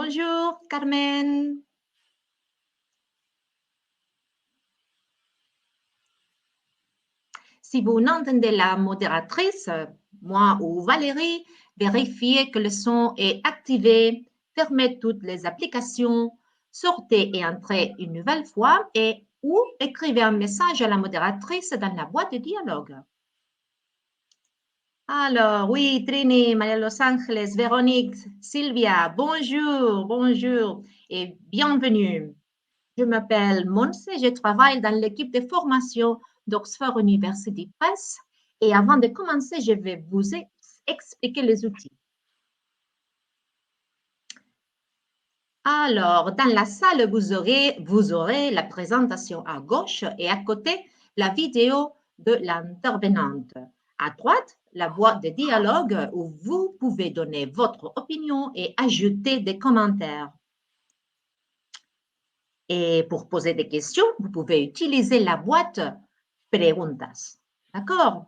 Bonjour, Carmen. Si vous n'entendez la modératrice, moi ou Valérie, vérifiez que le son est activé, fermez toutes les applications, sortez et entrez une nouvelle fois et ou écrivez un message à la modératrice dans la boîte de dialogue. Alors, oui, Trini, Maria Los Angeles, Véronique, Sylvia, bonjour et bienvenue. Je m'appelle Monse, je travaille dans l'équipe de formation d'Oxford University Press et avant de commencer, je vais vous expliquer les outils. Alors, dans la salle, vous aurez la présentation à gauche et à côté, la vidéo de l'intervenante. À droite, la boîte de dialogue où vous pouvez donner votre opinion et ajouter des commentaires. Et pour poser des questions, vous pouvez utiliser la boîte Preguntas. D'accord?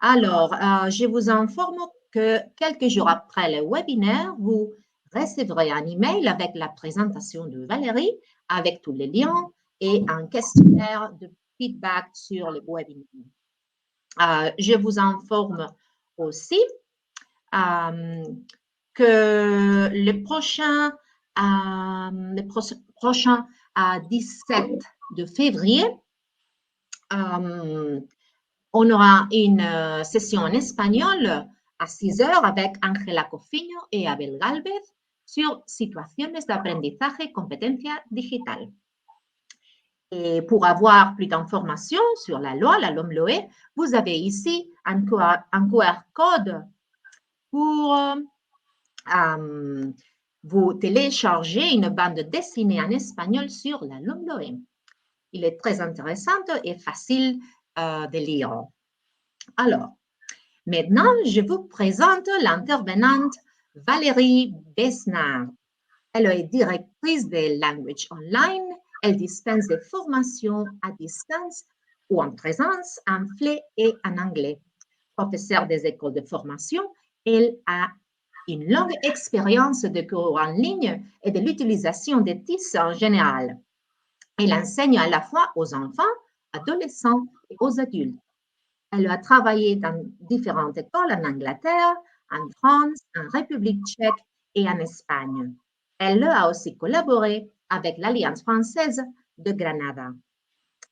Alors, je vous informe que quelques jours après le webinaire, vous recevrez un email avec la présentation de Valérie, avec tous les liens et un questionnaire de feedback sur le webinaire. Je vous informe aussi que le prochain 17 de février, on aura une session en espagnol à 6 heures avec Ángela Cofiño et Abel Galvez sur situaciones de aprendizaje competencia digital. Et pour avoir plus d'informations sur la loi, la LOMLOE, vous avez ici un QR code pour vous télécharger une bande dessinée en espagnol sur la LOMLOE. Il est très intéressant et facile de lire. Alors, maintenant, je vous présente l'intervenante Valérie Besnard. Elle est directrice de Language Online. Elle dispense des formations à distance ou en présence en français et en anglais. Professeure des écoles de formation, elle a une longue expérience de cours en ligne et de l'utilisation des TIS en général. Elle enseigne à la fois aux enfants, adolescents et aux adultes. Elle a travaillé dans différentes écoles en Angleterre, en France, en République tchèque et en Espagne. Elle a aussi collaboré avec l'Alliance française de Granada.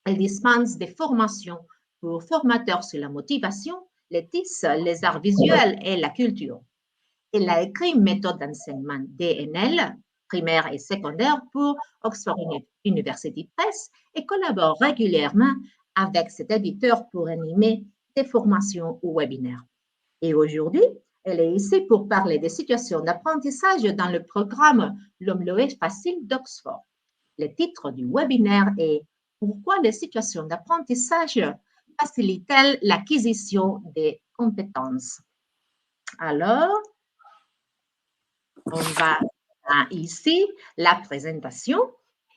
Elle dispense des formations pour formateurs sur la motivation, les TIS, les arts visuels et la culture. Elle a écrit une méthode d'enseignement DNL, primaire et secondaire, pour Oxford University Press et collabore régulièrement avec cet éditeur pour animer des formations ou webinaires. Et aujourd'hui, elle est ici pour parler des situations d'apprentissage dans le programme LOMLOE Facile d'Oxford. Le titre du webinaire est « Pourquoi les situations d'apprentissage facilitent-elles l'acquisition des compétences ?» Alors, on va ici la présentation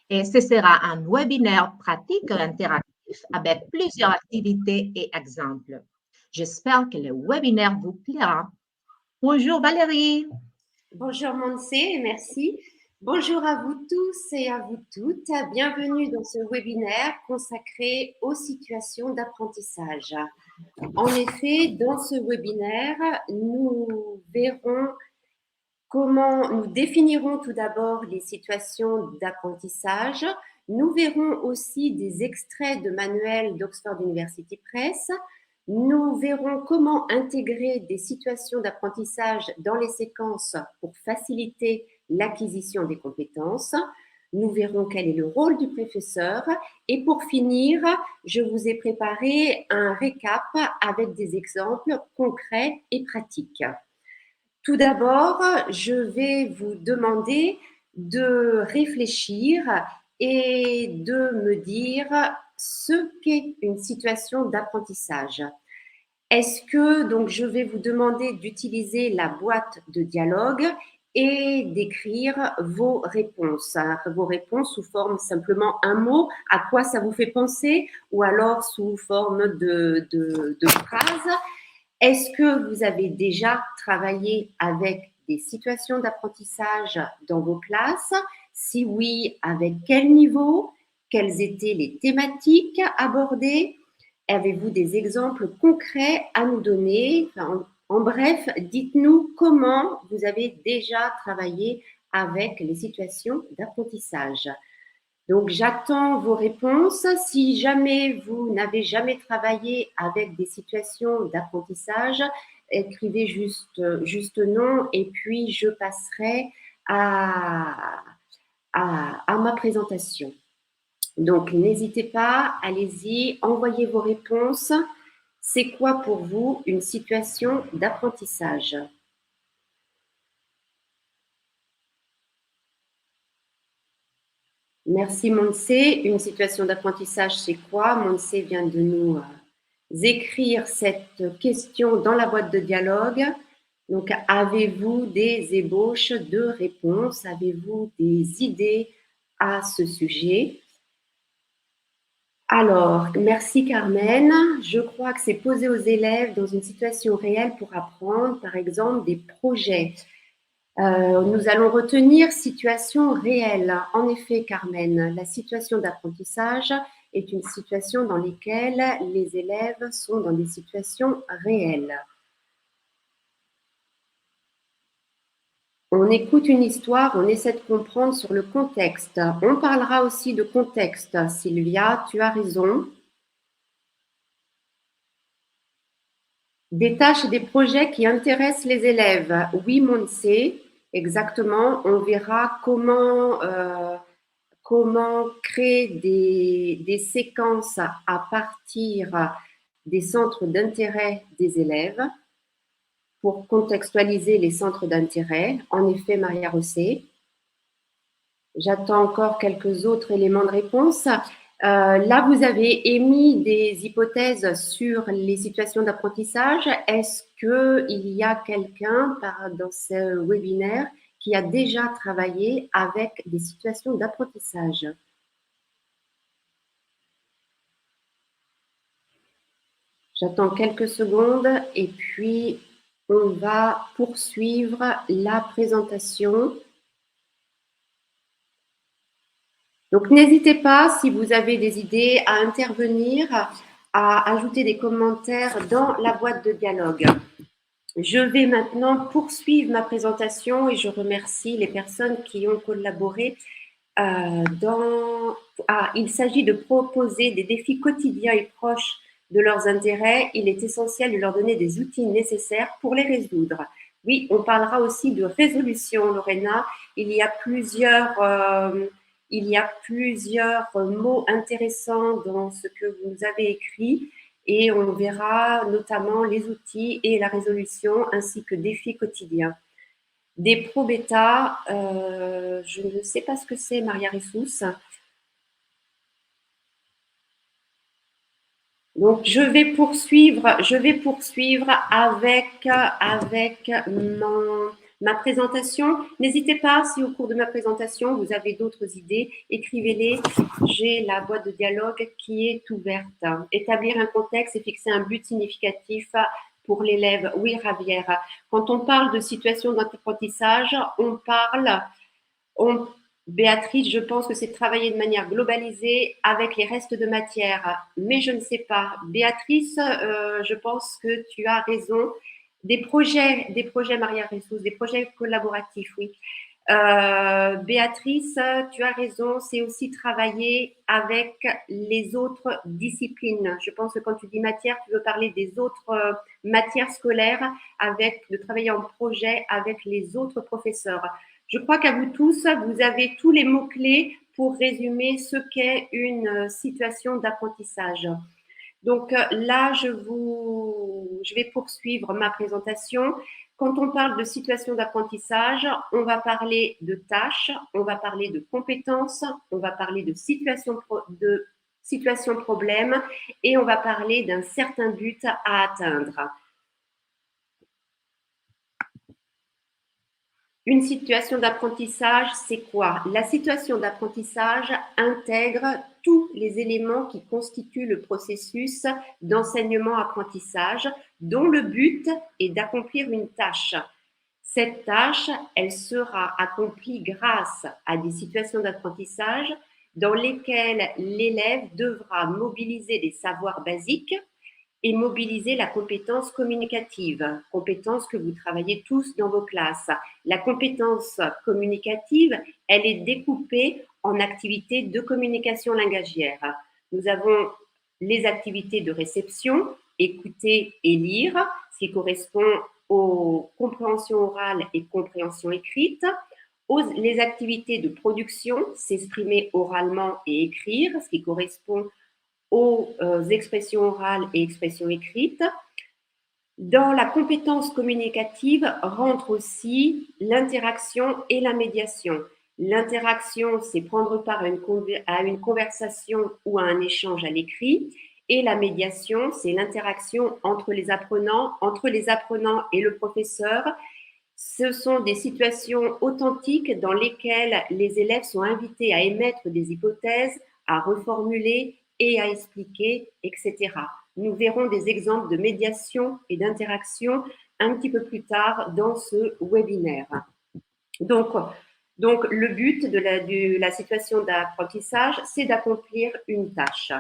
et ce sera un webinaire pratique interactif avec plusieurs activités et exemples. J'espère que le webinaire vous plaira. Bonjour Valérie. Bonjour Monse, merci. Bonjour à vous tous et à vous toutes. Bienvenue dans ce webinaire consacré aux situations d'apprentissage. En effet, dans ce webinaire, nous définirons tout d'abord les situations d'apprentissage. Nous verrons aussi des extraits de manuels d'Oxford University Press. Nous verrons comment intégrer des situations d'apprentissage dans les séquences pour faciliter l'acquisition des compétences. Nous verrons quel est le rôle du professeur. Et pour finir, je vous ai préparé un récap avec des exemples concrets et pratiques. Tout d'abord, je vais vous demander de réfléchir et de me dire ce qu'est une situation d'apprentissage. Est-ce que, donc, je vais vous demander d'utiliser la boîte de dialogue et d'écrire vos réponses sous forme simplement un mot, à quoi ça vous fait penser, ou alors sous forme de phrases. Est-ce que vous avez déjà travaillé avec des situations d'apprentissage dans vos classes? Si oui, avec quel niveau? Quelles étaient les thématiques abordées? Avez-vous des exemples concrets à nous donner? En bref, dites-nous comment vous avez déjà travaillé avec les situations d'apprentissage. Donc, j'attends vos réponses. Si jamais vous n'avez jamais travaillé avec des situations d'apprentissage, écrivez juste non et puis je passerai à ma présentation. Donc, n'hésitez pas, allez-y, envoyez vos réponses. C'est quoi pour vous une situation d'apprentissage? Merci Monse. Une situation d'apprentissage, c'est quoi? Monse vient de nous écrire cette question dans la boîte de dialogue. Donc, avez-vous des ébauches de réponses? Avez-vous des idées à ce sujet? Alors, merci Carmen. Je crois que c'est poser aux élèves dans une situation réelle pour apprendre, par exemple, des projets. Nous allons retenir situation réelle. En effet, Carmen, la situation d'apprentissage est une situation dans laquelle les élèves sont dans des situations réelles. On écoute une histoire, on essaie de comprendre sur le contexte. On parlera aussi de contexte. Sylvia, tu as raison. Des tâches et des projets qui intéressent les élèves. Oui, Monse, exactement. On verra comment créer des séquences à partir des centres d'intérêt des élèves pour contextualiser les centres d'intérêt. En effet, Maria Rosset. J'attends encore quelques autres éléments de réponse. Là, vous avez émis des hypothèses sur les situations d'apprentissage. Est-ce qu'il y a quelqu'un dans ce webinaire qui a déjà travaillé avec des situations d'apprentissage? J'attends quelques secondes et puis on va poursuivre la présentation. Donc, n'hésitez pas, si vous avez des idées, à intervenir, à ajouter des commentaires dans la boîte de dialogue. Je vais maintenant poursuivre ma présentation et je remercie les personnes qui ont collaboré il s'agit de proposer des défis quotidiens et proches de leurs intérêts. Il est essentiel de leur donner des outils nécessaires pour les résoudre. Oui, on parlera aussi de résolution, Lorena. Il y a plusieurs mots intéressants dans ce que vous nous avez écrit et on verra notamment les outils et la résolution ainsi que défis quotidiens. Des pro-bêta, je ne sais pas ce que c'est, Maria Rissous. Donc, je vais poursuivre avec ma présentation. N'hésitez pas, si au cours de ma présentation, vous avez d'autres idées, écrivez-les. J'ai la boîte de dialogue qui est ouverte. Établir un contexte et fixer un but significatif pour l'élève. Oui, Ravière. Quand on parle de situation d'apprentissage, Béatrice, je pense que c'est travailler de manière globalisée avec les restes de matière, mais je ne sais pas. Béatrice, je pense que tu as raison. Des projets, Maria Ressous, des projets collaboratifs, oui. Béatrice, tu as raison, c'est aussi travailler avec les autres disciplines. Je pense que quand tu dis matière, tu veux parler des autres matières scolaires, de travailler en projet avec les autres professeurs. Je crois qu'à vous tous, vous avez tous les mots-clés pour résumer ce qu'est une situation d'apprentissage. Donc là, je vais poursuivre ma présentation. Quand on parle de situation d'apprentissage, on va parler de tâches, on va parler de compétences, on va parler de situation problème et on va parler d'un certain but à atteindre. Une situation d'apprentissage, c'est quoi? La situation d'apprentissage intègre tous les éléments qui constituent le processus d'enseignement-apprentissage, dont le but est d'accomplir une tâche. Cette tâche, elle sera accomplie grâce à des situations d'apprentissage dans lesquelles l'élève devra mobiliser des savoirs basiques et mobiliser la compétence communicative, compétence que vous travaillez tous dans vos classes. La compétence communicative, elle est découpée en activités de communication langagière. Nous avons les activités de réception, écouter et lire, ce qui correspond aux compréhensions orales et compréhension écrite, les activités de production, s'exprimer oralement et écrire, ce qui correspond aux expressions orales et expressions écrites. Dans la compétence communicative rentre aussi l'interaction et la médiation. L'interaction, c'est prendre part à une conversation ou à un échange à l'écrit. Et la médiation, c'est l'interaction entre les apprenants et le professeur. Ce sont des situations authentiques dans lesquelles les élèves sont invités à émettre des hypothèses, à reformuler et à expliquer, etc. Nous verrons des exemples de médiation et d'interaction un petit peu plus tard dans ce webinaire. Donc le but de la situation d'apprentissage, c'est d'accomplir une tâche.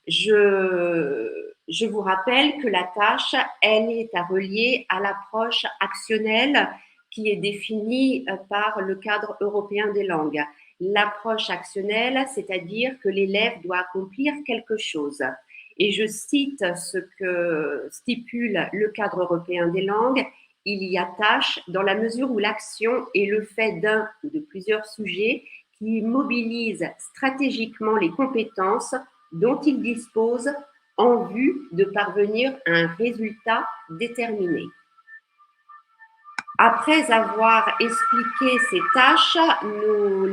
Je vous rappelle que la tâche, elle est à relier à l'approche actionnelle qui est définie par le cadre européen des langues. L'approche actionnelle, c'est-à-dire que l'élève doit accomplir quelque chose. Et je cite ce que stipule le cadre européen des langues. Il y a tâche dans la mesure où l'action est le fait d'un ou de plusieurs sujets qui mobilisent stratégiquement les compétences dont il dispose en vue de parvenir à un résultat déterminé. Après avoir expliqué ces tâches,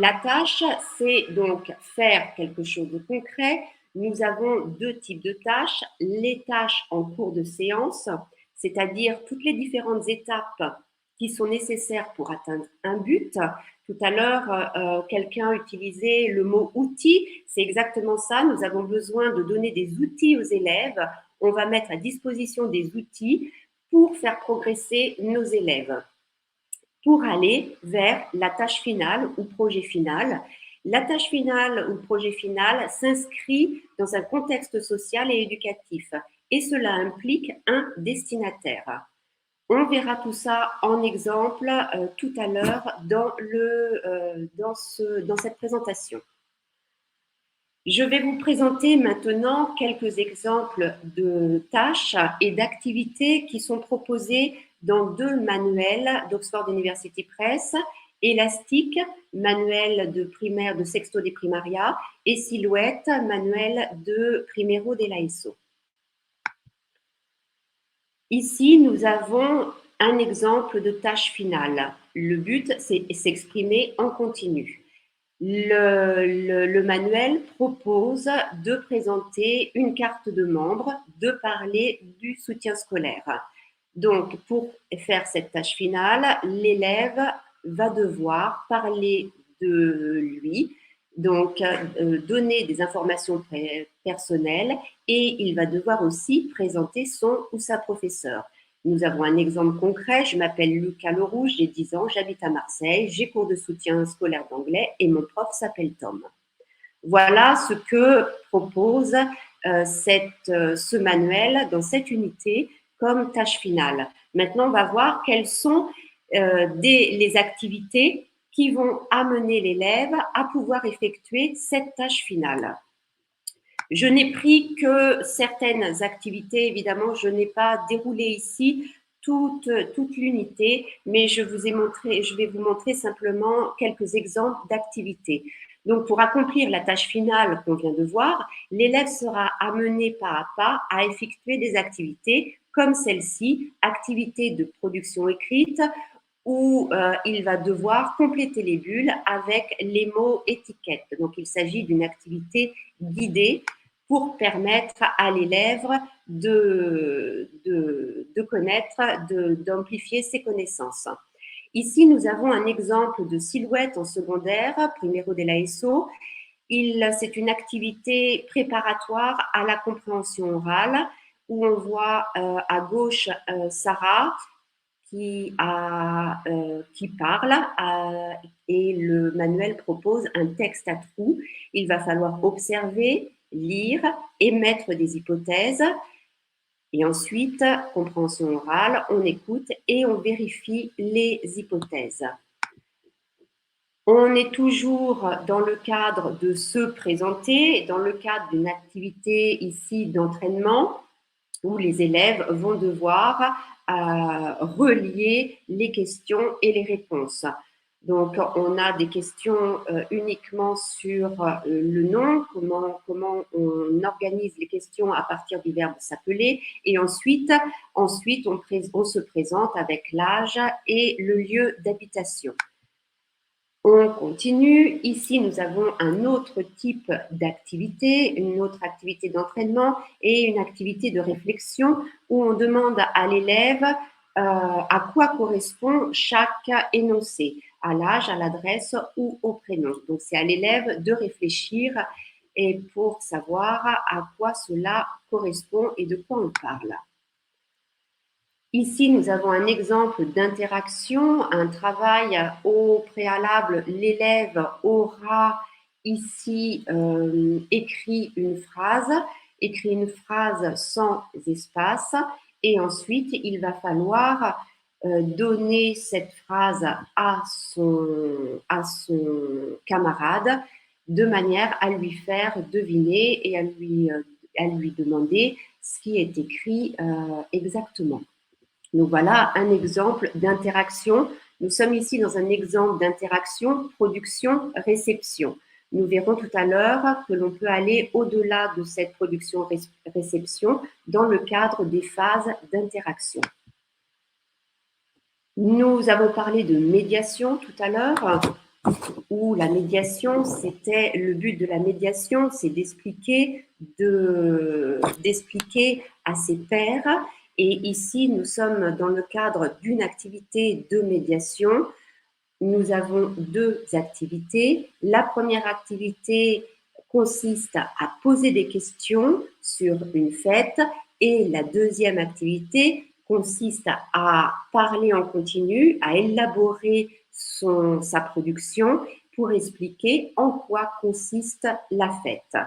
la tâche, c'est donc faire quelque chose de concret. Nous avons deux types de tâches. Les tâches en cours de séance, c'est-à-dire toutes les différentes étapes qui sont nécessaires pour atteindre un but. Tout à l'heure, quelqu'un utilisait le mot outil. C'est exactement ça. Nous avons besoin de donner des outils aux élèves. On va mettre à disposition des outils pour faire progresser nos élèves, pour aller vers la tâche finale ou projet final. La tâche finale ou projet final s'inscrit dans un contexte social et éducatif et cela implique un destinataire. On verra tout ça en exemple tout à l'heure dans cette présentation. Je vais vous présenter maintenant quelques exemples de tâches et d'activités qui sont proposées dans deux manuels d'Oxford University Press, Élastique, manuel de primaire de Sexto de Primaria, et Silhouette, manuel de Primero de la ESO. Ici, nous avons un exemple de tâche finale. Le but, c'est s'exprimer en continu. Le manuel propose de présenter une carte de membre, de parler du soutien scolaire. Donc, pour faire cette tâche finale, l'élève va devoir parler de lui, donc donner des informations personnelles et il va devoir aussi présenter son ou sa professeure. Nous avons un exemple concret. Je m'appelle Lucas Leroux, j'ai 10 ans, j'habite à Marseille, j'ai cours de soutien scolaire d'anglais et mon prof s'appelle Tom. Voilà ce que propose ce manuel dans cette unité comme tâche finale. Maintenant, on va voir quelles sont les activités qui vont amener l'élève à pouvoir effectuer cette tâche finale. Je n'ai pris que certaines activités, évidemment, je n'ai pas déroulé ici toute l'unité, mais je vais vous montrer simplement quelques exemples d'activités. Donc, pour accomplir la tâche finale qu'on vient de voir, l'élève sera amené pas à pas à effectuer des activités comme celle-ci, activité de production écrite, où il va devoir compléter les bulles avec les mots étiquettes. Donc, il s'agit d'une activité guidée pour permettre à l'élève de connaître, d'amplifier ses connaissances. Ici, nous avons un exemple de silhouette en secondaire, Primero de la ESO. C'est une activité préparatoire à la compréhension orale où on voit à gauche Sarah qui parle et le manuel propose un texte à trous. Il va falloir observer, lire, émettre des hypothèses et ensuite, compréhension orale, on écoute et on vérifie les hypothèses. On est toujours dans le cadre de se présenter, dans le cadre d'une activité ici d'entraînement où les élèves vont devoir relier les questions et les réponses. Donc, on a des questions uniquement sur le nom, comment on organise les questions à partir du verbe s'appeler, et ensuite on se présente avec l'âge et le lieu d'habitation. On continue. Ici, nous avons un autre type d'activité, une autre activité d'entraînement et une activité de réflexion où on demande à l'élève à quoi correspond chaque énoncé, à l'âge, à l'adresse ou au prénom. Donc, c'est à l'élève de réfléchir et pour savoir à quoi cela correspond et de quoi on parle. Ici, nous avons un exemple d'interaction, un travail au préalable. L'élève aura ici écrit une phrase sans espace, et ensuite, il va falloir donner cette phrase à son camarade de manière à lui faire deviner et à lui demander ce qui est écrit exactement. Donc voilà un exemple d'interaction. Nous sommes ici dans un exemple d'interaction, production, réception. Nous verrons tout à l'heure que l'on peut aller au-delà de cette production-réception dans le cadre des phases d'interaction. Nous avons parlé de médiation tout à l'heure, où la médiation, c'était le but de la médiation, c'est d'expliquer à ses pairs. Et ici, nous sommes dans le cadre d'une activité de médiation. Nous avons deux activités. La première activité consiste à poser des questions sur une fête et la deuxième activité consiste à parler en continu, à élaborer sa production pour expliquer en quoi consiste la fête.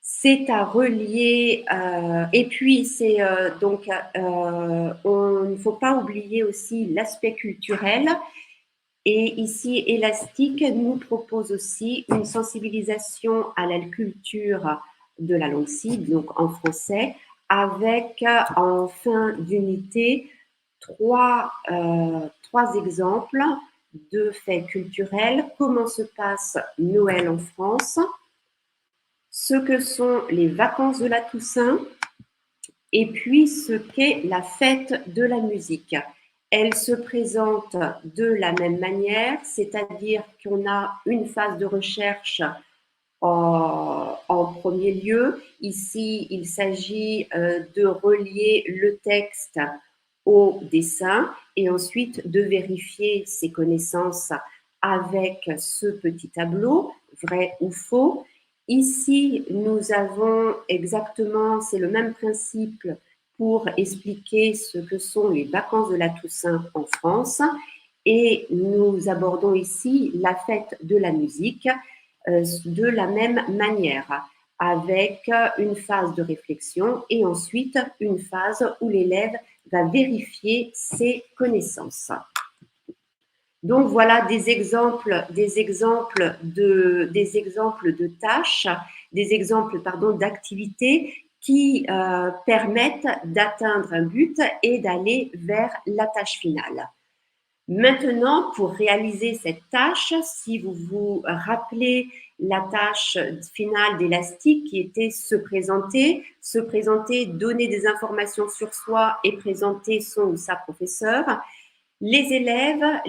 C'est à relier, et puis c'est il ne faut pas oublier aussi l'aspect culturel. Et ici, Élastique nous propose aussi une sensibilisation à la culture de la langue cible, donc en français, avec en fin d'unité trois exemples de faits culturels. Comment se passe Noël en France, ce que sont les vacances de la Toussaint et puis ce qu'est la fête de la musique. Elle se présente de la même manière, c'est-à-dire qu'on a une phase de recherche en premier lieu. Ici, il s'agit de relier le texte au dessin et ensuite de vérifier ses connaissances avec ce petit tableau, vrai ou faux. Ici, nous avons exactement, c'est le même principe pour expliquer ce que sont les vacances de la Toussaint en France. Et nous abordons ici la fête de la musique de la même manière, avec une phase de réflexion et ensuite une phase où l'élève va vérifier ses connaissances. Donc voilà des exemples de tâches, d'activités qui permettent d'atteindre un but et d'aller vers la tâche finale. Maintenant, pour réaliser cette tâche, si vous vous rappelez la tâche finale d'Élastique qui était se présenter, donner des informations sur soi et présenter son ou sa professeure, les élèves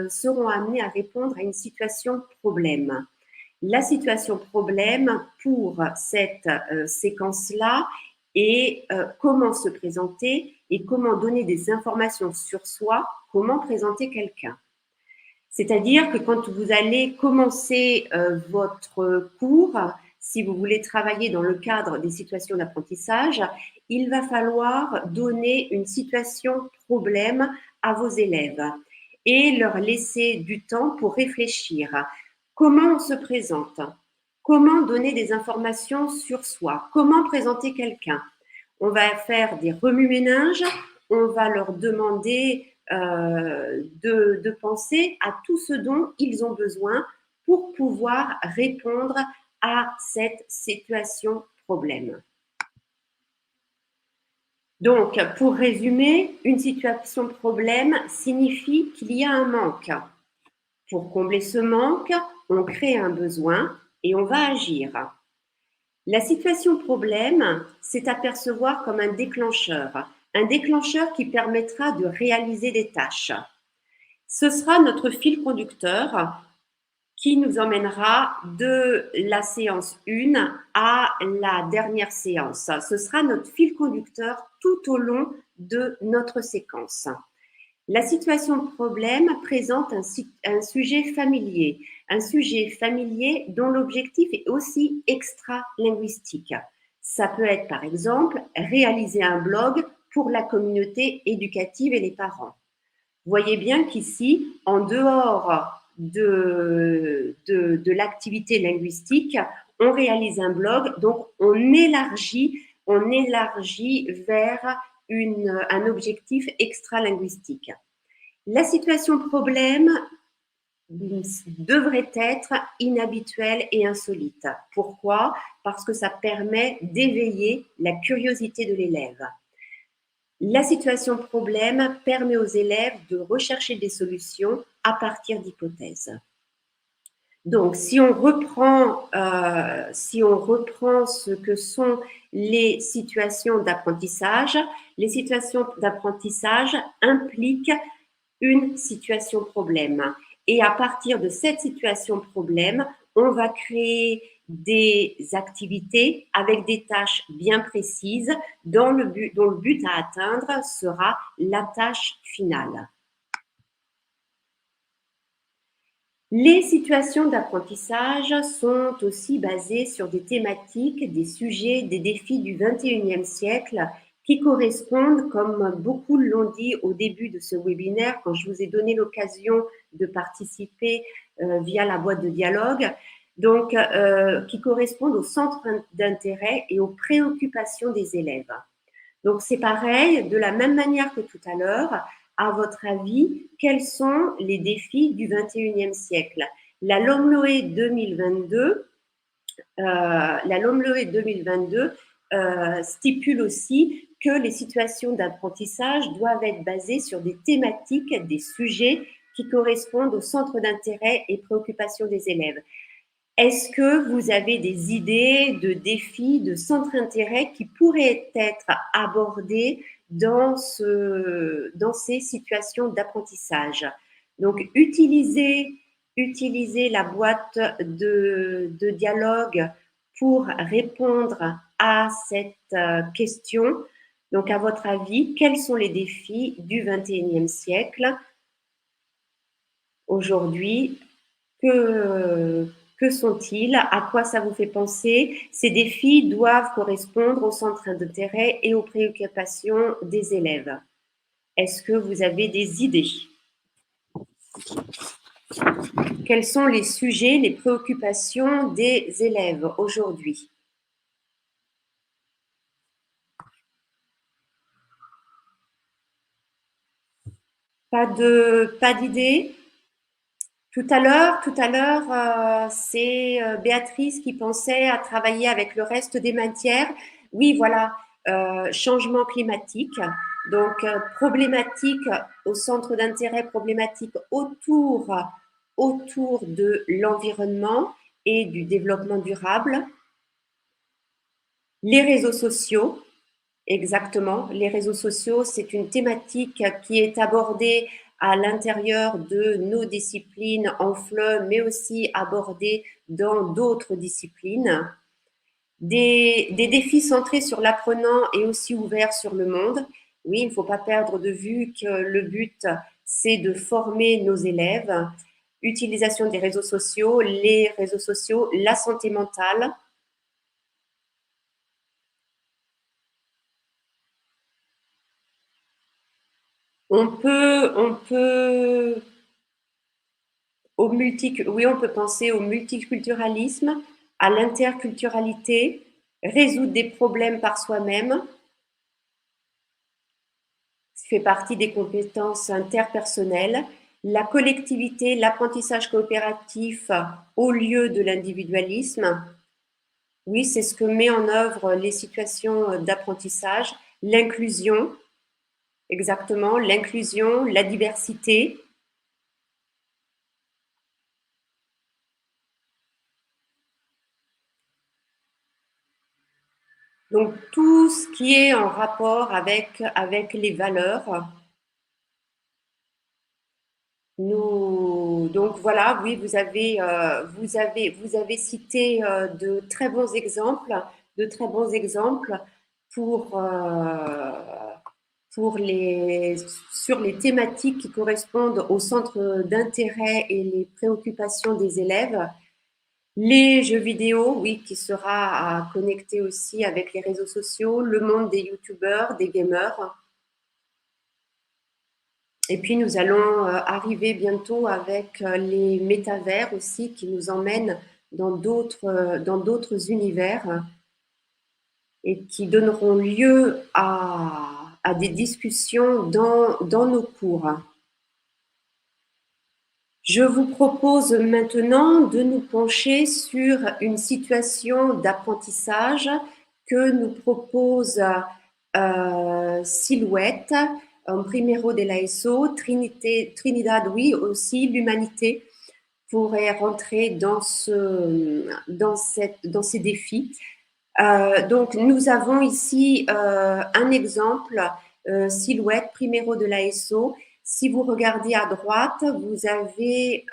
seront amenés à répondre à une situation problème. La situation problème pour cette séquence-là est comment se présenter et comment donner des informations sur soi, comment présenter quelqu'un. C'est-à-dire que quand vous allez commencer votre cours, si vous voulez travailler dans le cadre des situations d'apprentissage, il va falloir donner une situation problème à vos élèves et leur laisser du temps pour réfléchir. Comment on se présente? Comment donner des informations sur soi? Comment présenter quelqu'un? On va faire des remue-ménages, on va leur demander de penser à tout ce dont ils ont besoin pour pouvoir répondre à cette situation problème. Donc, pour résumer, une situation problème signifie qu'il y a un manque. Pour combler ce manque, on crée un besoin et on va agir. La situation problème, c'est à percevoir comme un déclencheur qui permettra de réaliser des tâches. Ce sera notre fil conducteur qui nous emmènera de la séance 1 à la dernière séance. Ce sera notre fil conducteur tout au long de notre séquence. La situation problème présente un sujet familier dont l'objectif est aussi extra-linguistique. Ça peut être par exemple réaliser un blog pour la communauté éducative et les parents. Voyez bien qu'ici, en dehors de l'activité linguistique, on réalise un blog, donc on élargit vers un objectif extra-linguistique. La situation problème devrait être inhabituelle et insolite. Pourquoi? Parce que ça permet d'éveiller la curiosité de l'élève. La situation problème permet aux élèves de rechercher des solutions à partir d'hypothèses. Donc, si on reprend ce que sont les situations d'apprentissage impliquent une situation problème. Et à partir de cette situation problème, on va créer des activités avec des tâches bien précises dont le but à atteindre sera la tâche finale. Les situations d'apprentissage sont aussi basées sur des thématiques, des sujets, des défis du XXIe siècle qui correspondent, comme beaucoup l'ont dit au début de ce webinaire, quand je vous ai donné l'occasion de participer via la boîte de dialogue, donc qui correspondent aux centres d'intérêt et aux préoccupations des élèves. Donc c'est pareil, de la même manière que tout à l'heure, à votre avis, quels sont les défis du XXIe siècle? La LOMLOE 2022, stipule aussi que les situations d'apprentissage doivent être basées sur des thématiques, des sujets qui correspondent au centre d'intérêt et préoccupations des élèves. Est-ce que vous avez des idées de défis, de centres d'intérêt qui pourraient être abordés dans ces situations d'apprentissage? Donc, utilisez la boîte de dialogue pour répondre à cette question. Donc, à votre avis, quels sont les défis du XXIe siècle aujourd'hui? Que sont-ils? À quoi ça vous fait penser? Ces défis doivent correspondre au centre d'intérêt et aux préoccupations des élèves. Est-ce que vous avez des idées? Quels sont les sujets, les préoccupations des élèves aujourd'hui? Pas d'idées? Tout à l'heure, c'est Béatrice qui pensait à travailler avec le reste des matières. Oui, voilà, changement climatique. Donc, problématique au centre d'intérêt, problématique autour de l'environnement et du développement durable. Les réseaux sociaux, exactement. Les réseaux sociaux, c'est une thématique qui est abordée à l'intérieur de nos disciplines en FLE, mais aussi abordée dans d'autres disciplines. Des défis centrés sur l'apprenant et aussi ouverts sur le monde. Oui, il ne faut pas perdre de vue que le but, c'est de former nos élèves. Utilisation des réseaux sociaux, la santé mentale. On peut oui, on peut penser au multiculturalisme, à l'interculturalité, résoudre des problèmes par soi-même, fait partie des compétences interpersonnelles, la collectivité, l'apprentissage coopératif au lieu de l'individualisme. Oui, c'est ce que met en œuvre les situations d'apprentissage, l'inclusion, exactement, l'inclusion, la diversité. Donc tout ce qui est en rapport avec les valeurs. Donc voilà, oui, vous avez cité de très bons exemples pour, sur les thématiques qui correspondent au centre d'intérêt et les préoccupations des élèves. Les jeux vidéo, oui, qui sera à connecter aussi avec les réseaux sociaux, le monde des youtubeurs, des gamers. Et puis nous allons arriver bientôt avec les métavers aussi qui nous emmènent dans d'autres univers et qui donneront lieu à des discussions dans nos cours. Je vous propose maintenant de nous pencher sur une situation d'apprentissage que nous propose Silhouette, en primero de la ESO, Trinidad, oui, aussi l'humanité pourrait rentrer dans ces défis. Donc, nous avons ici un exemple, Silhouette, primero de la ESO. Si vous regardez à droite, vous avez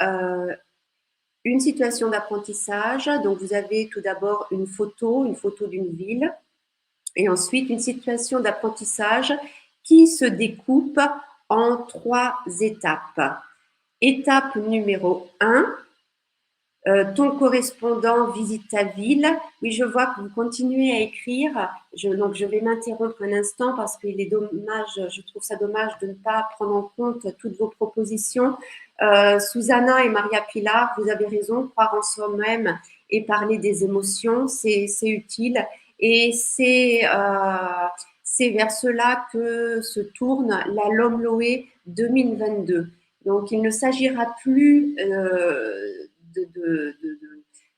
une situation d'apprentissage. Donc, vous avez tout d'abord une photo d'une ville, et ensuite une situation d'apprentissage qui se découpe en 3 étapes. Étape numéro 1, ton correspondant visite ta ville. Oui, je vois que vous continuez à écrire. Donc, je vais m'interrompre un instant parce qu'il est dommage, je trouve ça dommage de ne pas prendre en compte toutes vos propositions. Susanna et Maria Pilar, vous avez raison, croire en soi-même et parler des émotions, c'est utile. Et c'est vers cela que se tourne la LOMLOE 2022. Donc, il ne s'agira plus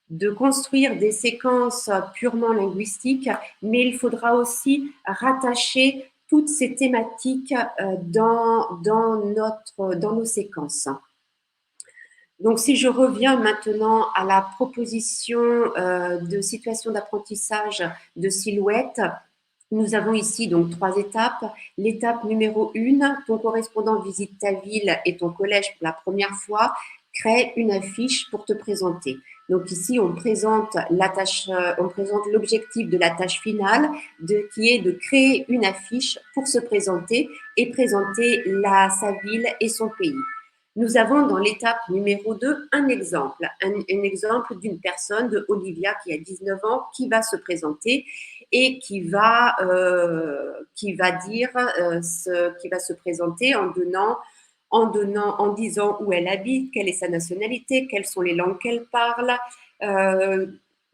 de construire des séquences purement linguistiques, mais il faudra aussi rattacher toutes ces thématiques dans nos séquences. Donc, si je reviens maintenant à la proposition de situation d'apprentissage de Silhouette, nous avons ici donc 3 étapes. L'étape numéro 1, ton correspondant visite ta ville et ton collège pour la première fois, crée une affiche pour te présenter. Donc ici, on présente l'objectif de la tâche finale, qui est de créer une affiche pour se présenter et présenter sa ville et son pays. Nous avons dans l'étape numéro 2 un exemple d'une personne, de Olivia qui a 19 ans, qui va se présenter et qui va se présenter en disant où elle habite, quelle est sa nationalité, quelles sont les langues qu'elle parle,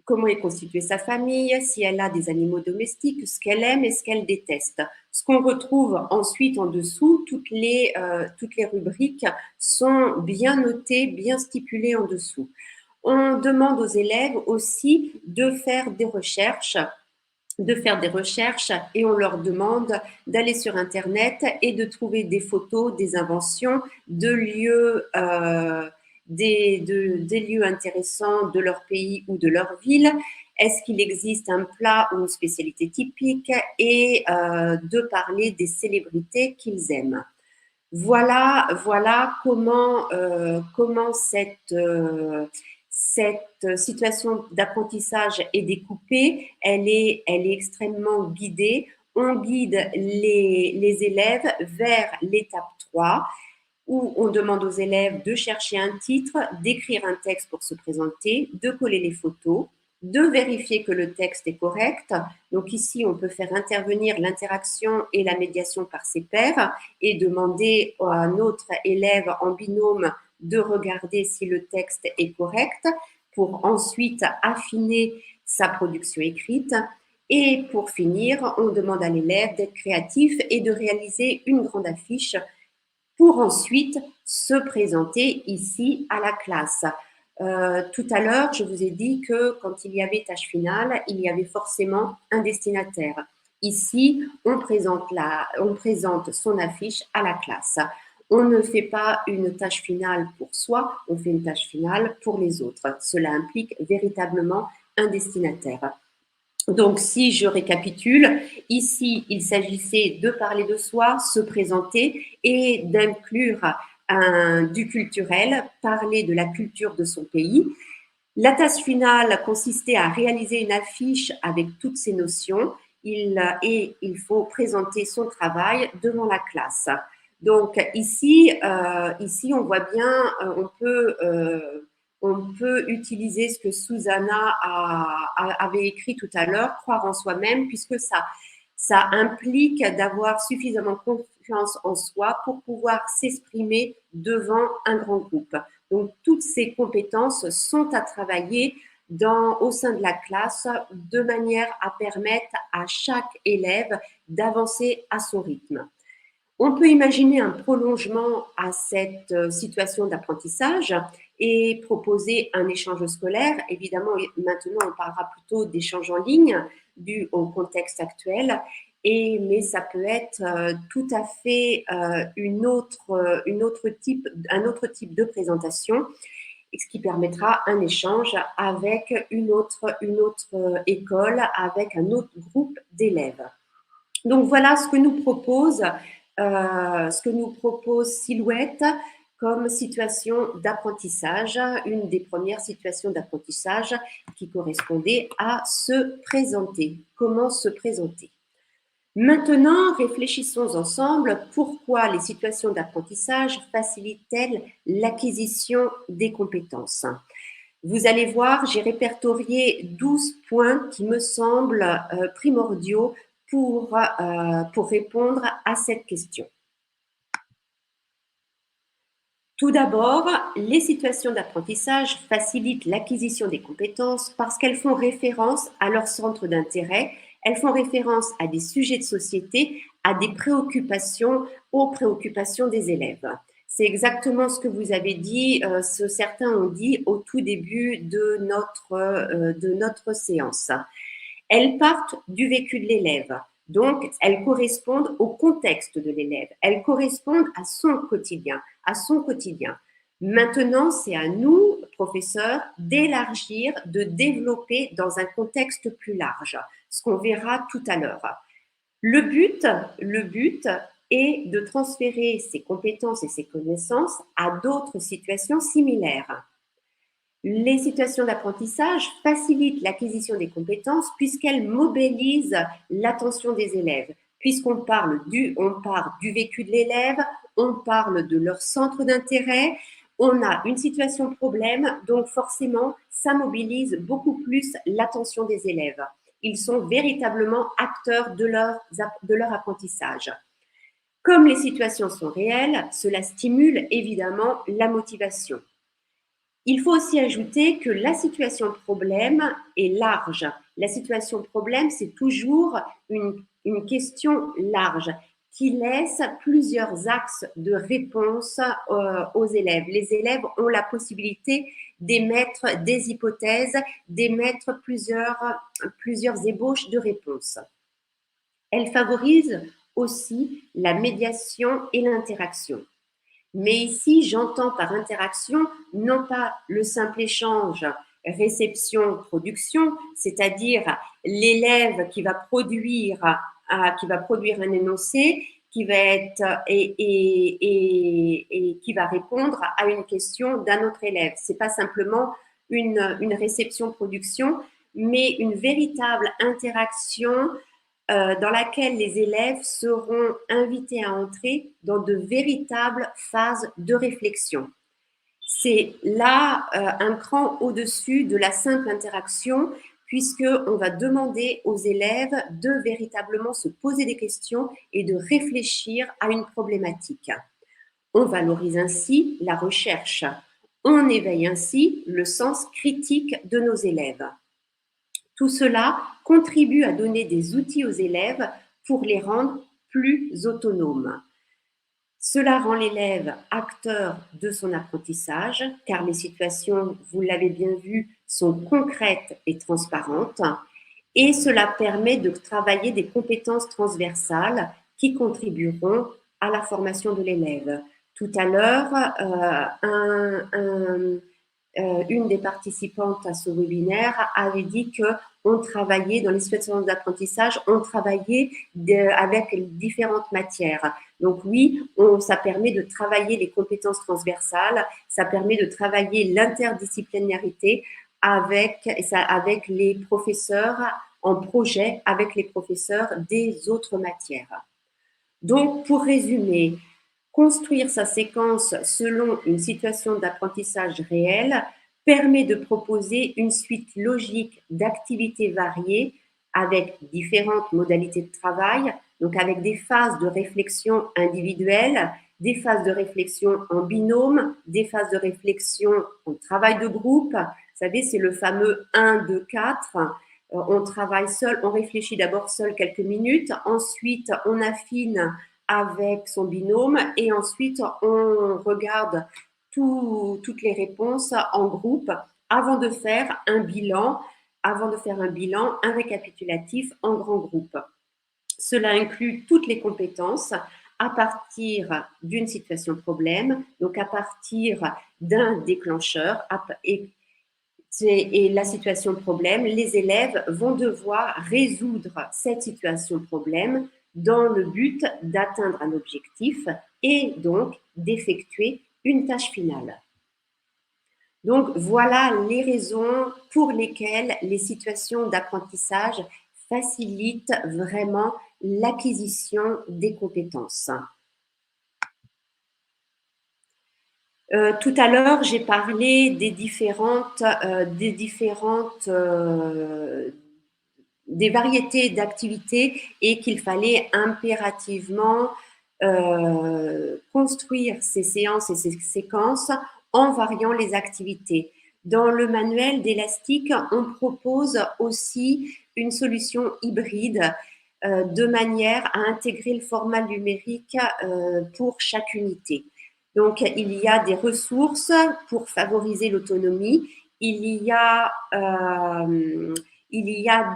comment est constituée sa famille, si elle a des animaux domestiques, ce qu'elle aime et ce qu'elle déteste. Ce qu'on retrouve ensuite en dessous, toutes les rubriques sont bien notées, bien stipulées en dessous. On demande aux élèves aussi de faire des recherches et on leur demande d'aller sur Internet et de trouver des photos, des inventions, de lieux, des lieux intéressants de leur pays ou de leur ville. Est-ce qu'il existe un plat ou une spécialité typique et de parler des célébrités qu'ils aiment. Voilà comment cette situation d'apprentissage est découpée, elle est extrêmement guidée. On guide les élèves vers l'étape 3, où on demande aux élèves de chercher un titre, d'écrire un texte pour se présenter, de coller les photos. de vérifier que le texte est correct. Donc ici, on peut faire intervenir l'interaction et la médiation par ses pairs et demander à un autre élève en binôme de regarder si le texte est correct pour ensuite affiner sa production écrite. Et pour finir, on demande à l'élève d'être créatif et de réaliser une grande affiche pour ensuite se présenter ici à la classe. Tout à l'heure, je vous ai dit que quand il y avait tâche finale, il y avait forcément un destinataire. Ici, on présente son affiche à la classe. On ne fait pas une tâche finale pour soi, on fait une tâche finale pour les autres. Cela implique véritablement un destinataire. Donc, si je récapitule, ici, il s'agissait de parler de soi, se présenter et d'inclure du culturel, parler de la culture de son pays. La tâche finale consistait à réaliser une affiche avec toutes ces notions et il faut présenter son travail devant la classe. Donc ici, on voit bien, on peut utiliser ce que Susanna avait écrit tout à l'heure, croire en soi-même, puisque ça implique d'avoir suffisamment confiance en soi pour pouvoir s'exprimer devant un grand groupe. Donc, toutes ces compétences sont à travailler au sein de la classe de manière à permettre à chaque élève d'avancer à son rythme. On peut imaginer un prolongement à cette situation d'apprentissage et proposer un échange scolaire. Évidemment, maintenant, on parlera plutôt d'échange en ligne dû au contexte actuel, mais ça peut être tout à fait un autre type de présentation, ce qui permettra un échange avec une autre école, avec un autre groupe d'élèves. Donc voilà ce que nous propose Silhouette comme situation d'apprentissage, une des premières situations d'apprentissage qui correspondait à se présenter. Comment se présenter? Maintenant, réfléchissons ensemble pourquoi les situations d'apprentissage facilitent-elles l'acquisition des compétences. Vous allez voir, j'ai répertorié 12 points qui me semblent primordiaux pour répondre à cette question. Tout d'abord, les situations d'apprentissage facilitent l'acquisition des compétences parce qu'elles font référence à leur centre d'intérêt, elles font référence à des sujets de société, à des préoccupations, aux préoccupations des élèves. C'est exactement ce que vous avez dit, certains ont dit au tout début de notre séance. Elles partent du vécu de l'élève. Donc, elles correspondent au contexte de l'élève. Elles correspondent à son quotidien, Maintenant, c'est à nous, professeurs, d'élargir, de développer dans un contexte plus large, ce qu'on verra tout à l'heure. Le but est de transférer ces compétences et ces connaissances à d'autres situations similaires. Les situations d'apprentissage facilitent l'acquisition des compétences puisqu'elles mobilisent l'attention des élèves. Puisqu'on part du vécu de l'élève, on parle de leur centre d'intérêt, on a une situation problème, donc forcément, ça mobilise beaucoup plus l'attention des élèves. Ils sont véritablement acteurs de leur apprentissage. Comme les situations sont réelles, cela stimule évidemment la motivation. Il faut aussi ajouter que la situation problème est large. La situation problème, c'est toujours une question large qui laisse plusieurs axes de réponse aux élèves. Les élèves ont la possibilité d'émettre des hypothèses, d'émettre plusieurs ébauches de réponses. Elle favorise aussi la médiation et l'interaction. Mais ici, j'entends par interaction non pas le simple échange réception-production, c'est-à-dire l'élève qui va produire un énoncé, qui va être et qui va répondre à une question d'un autre élève. C'est pas simplement une réception-production, mais une véritable interaction dans laquelle les élèves seront invités à entrer dans de véritables phases de réflexion. C'est là un cran au-dessus de la simple interaction puisqu'on va demander aux élèves de véritablement se poser des questions et de réfléchir à une problématique. On valorise ainsi la recherche. On éveille ainsi le sens critique de nos élèves. Tout cela contribue à donner des outils aux élèves pour les rendre plus autonomes. Cela rend l'élève acteur de son apprentissage, car les situations, vous l'avez bien vu, sont concrètes et transparentes, et cela permet de travailler des compétences transversales qui contribueront à la formation de l'élève. Tout à l'heure, une des participantes à ce webinaire avait dit qu'on travaillait dans les situations d'apprentissage, on travaillait avec différentes matières. Donc oui, ça permet de travailler les compétences transversales, ça permet de travailler l'interdisciplinarité avec les professeurs en projet, avec les professeurs des autres matières. Donc, pour résumer, construire sa séquence selon une situation d'apprentissage réelle permet de proposer une suite logique d'activités variées avec différentes modalités de travail, donc avec des phases de réflexion individuelle, des phases de réflexion en binôme, des phases de réflexion en travail de groupe. Vous savez, c'est le fameux 1, 2, 4. On travaille seul, on réfléchit d'abord seul quelques minutes, ensuite on affine avec son binôme et ensuite on regarde toutes les réponses en groupe avant de faire un bilan, un récapitulatif en grand groupe. Cela inclut toutes les compétences à partir d'une situation problème, donc à partir d'un déclencheur et la situation problème, les élèves vont devoir résoudre cette situation problème dans le but d'atteindre un objectif et donc d'effectuer une tâche finale. Donc voilà les raisons pour lesquelles les situations d'apprentissage facilitent vraiment l'acquisition des compétences. Tout à l'heure, j'ai parlé des variétés d'activités et qu'il fallait impérativement construire ces séances et ces séquences en variant les activités. Dans le manuel d'Elastic, on propose aussi une solution hybride de manière à intégrer le format numérique pour chaque unité. Donc, il y a des ressources pour favoriser l'autonomie. Il y a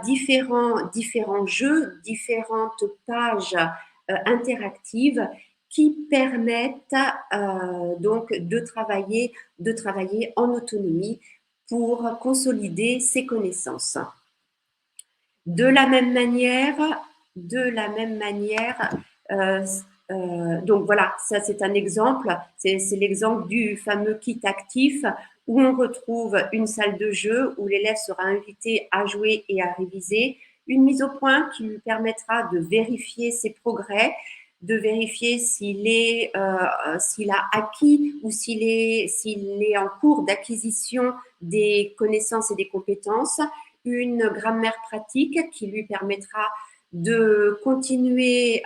différents jeux, différentes pages interactives qui permettent donc de travailler en autonomie pour consolider ses connaissances. De la même manière, donc voilà, ça c'est un exemple, c'est l'exemple du fameux kit actif où on retrouve une salle de jeu où l'élève sera invité à jouer et à réviser, une mise au point qui lui permettra de vérifier ses progrès, de vérifier s'il a acquis ou s'il est en cours d'acquisition des connaissances et des compétences, une grammaire pratique qui lui permettra de continuer,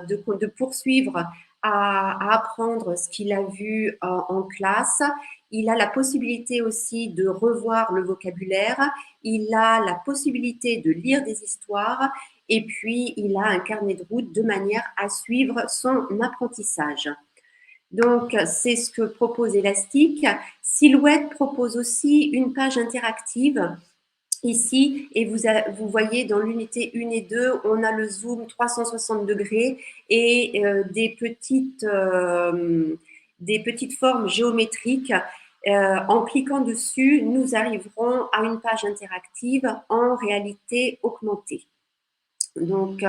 de poursuivre à apprendre ce qu'il a vu en classe. Il a la possibilité aussi de revoir le vocabulaire. Il a la possibilité de lire des histoires. Et puis, il a un carnet de route de manière à suivre son apprentissage. Donc, c'est ce que propose Elastic. Silhouette propose aussi une page interactive ici, et vous voyez dans l'unité 1 et 2, on a le zoom 360 degrés et des petites formes géométriques. En cliquant dessus, nous arriverons à une page interactive en réalité augmentée. Donc,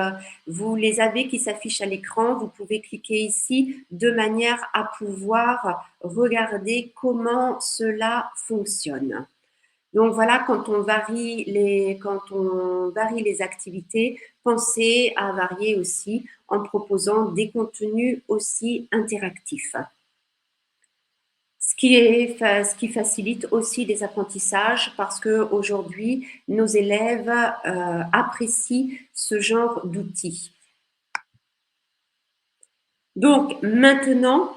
vous les avez qui s'affichent à l'écran. Vous pouvez cliquer ici de manière à pouvoir regarder comment cela fonctionne. Donc voilà, quand on varie les activités, pensez à varier aussi en proposant des contenus aussi interactifs. ce qui facilite aussi les apprentissages parce qu'aujourd'hui, nos élèves apprécient ce genre d'outils. Donc maintenant,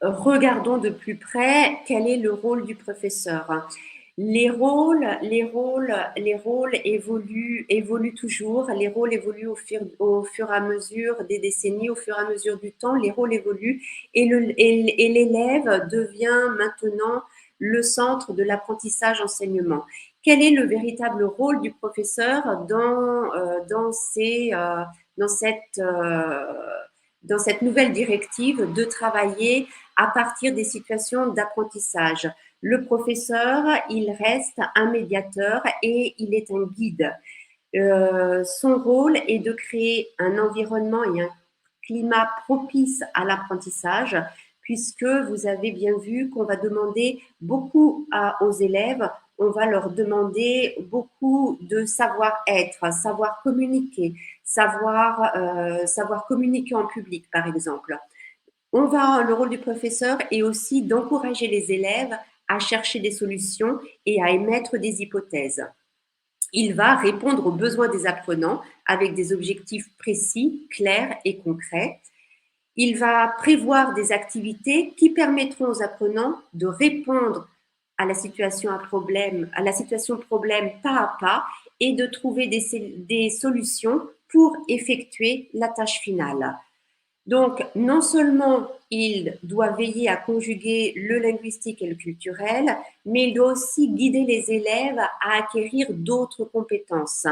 regardons de plus près quel est le rôle du professeur. Les rôles évoluent toujours. Les rôles évoluent au fur et à mesure des décennies, au fur et à mesure du temps. Les rôles évoluent et l'élève devient maintenant le centre de l'apprentissage-enseignement. Quel est le véritable rôle du professeur dans cette nouvelle directive de travailler à partir des situations d'apprentissage? Le professeur, il reste un médiateur et il est un guide. Son rôle est de créer un environnement et un climat propice à l'apprentissage, puisque vous avez bien vu qu'on va demander beaucoup aux élèves, on va leur demander beaucoup de savoir-être, savoir communiquer, savoir communiquer en public, par exemple. Le rôle du professeur est aussi d'encourager les élèves à chercher des solutions et à émettre des hypothèses. Il va répondre aux besoins des apprenants avec des objectifs précis, clairs et concrets. Il va prévoir des activités qui permettront aux apprenants de répondre à la situation problème pas à pas et de trouver des solutions pour effectuer la tâche finale. Donc, non seulement il doit veiller à conjuguer le linguistique et le culturel, mais il doit aussi guider les élèves à acquérir d'autres compétences.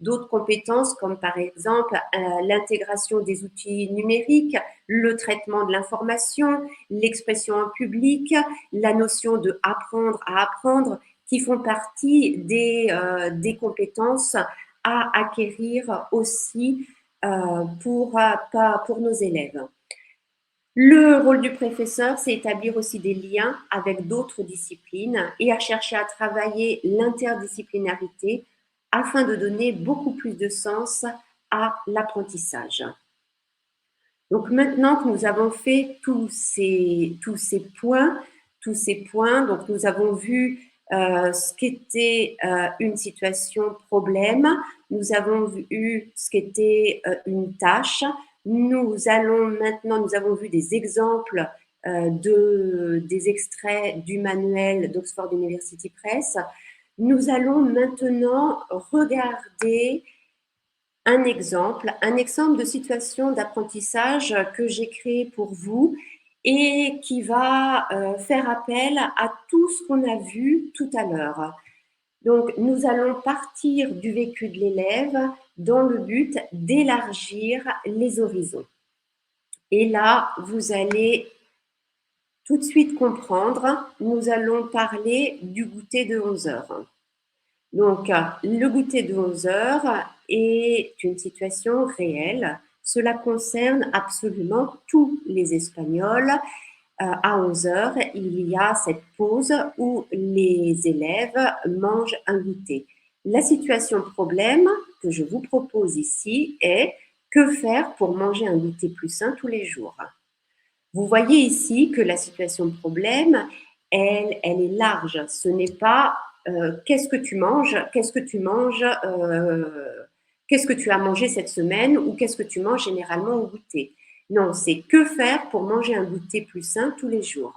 D'autres compétences comme par exemple l'intégration des outils numériques, le traitement de l'information, l'expression en public, la notion de apprendre à apprendre, qui font partie des compétences à acquérir aussi pour nos élèves. Le rôle du professeur, c'est établir aussi des liens avec d'autres disciplines et à chercher à travailler l'interdisciplinarité afin de donner beaucoup plus de sens à l'apprentissage. Donc maintenant que nous avons fait tous ces points, donc nous avons vu ce qu'était une situation problème, nous avons vu ce qu'était une tâche. Nous avons vu des exemples des extraits du manuel d'Oxford University Press. Nous allons maintenant regarder un exemple de situation d'apprentissage que j'ai créé pour vous et qui va faire appel à tout ce qu'on a vu tout à l'heure. Donc, nous allons partir du vécu de l'élève dans le but d'élargir les horizons. Et là, vous allez tout de suite comprendre, nous allons parler du goûter de 11 heures. Donc, le goûter de 11 heures est une situation réelle. Cela concerne absolument tous les Espagnols. À 11 heures, il y a cette pause où les élèves mangent un goûter. La situation problème que je vous propose ici est que faire pour manger un goûter plus sain tous les jours. Vous voyez ici que la situation problème, elle est large. Ce n'est pas qu'est-ce que tu manges, qu'est-ce que tu as mangé cette semaine ou qu'est-ce que tu manges généralement au goûter. Non, c'est que faire pour manger un goûter plus sain tous les jours.